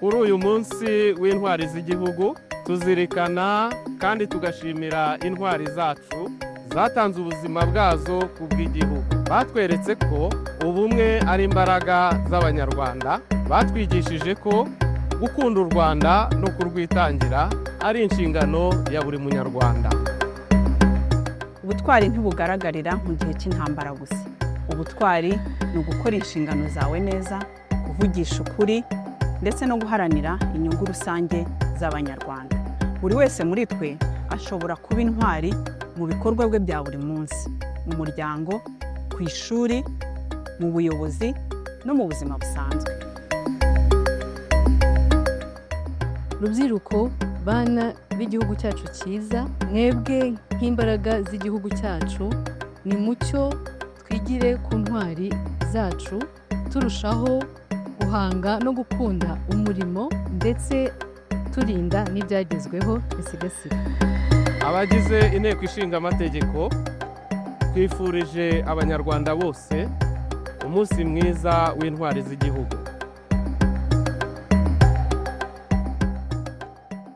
Kuri uyu munsi w'intwari z'igihugu tuzirikana kandi tugashimira intwari zacu zatanze ubuzima bwazo ku bw'igihugu. Batweretse ko ubumwe ari imbaraga z'Abanyarwanda, batwigishije ko gukunda u Rwanda no kurwitangira ari inshingano ya buri munyarwanda. Ubutwari ntibugaragarira mu gihe cy'intambara gusa. Ubutwari ni ugukora inshingano zawe neza, kuvugisha ukuri ndetse no guharanira inyungu rusange z'Abanyarwanda. Buri wese muri twe ashobora kuba intwari mu bikorwa bye bya buri munsi, mu muryango, ku ishuri, mu buyobozi no mu buzima busanzwe. Rubyiruko, bana b'igihugu cyacu cyiza, mwebwe nk'imbaraga z'igihugu cyacu, ni mucyo twigire ku ntwari zacu, turushaho guhanga no gukunda umurimo ndetse turinda n'ibyagezweho bisigasira. Abagize inteko ishinga amategeko twifurije Abanyarwanda bose umunsi mwiza w'intwari z'igihugu.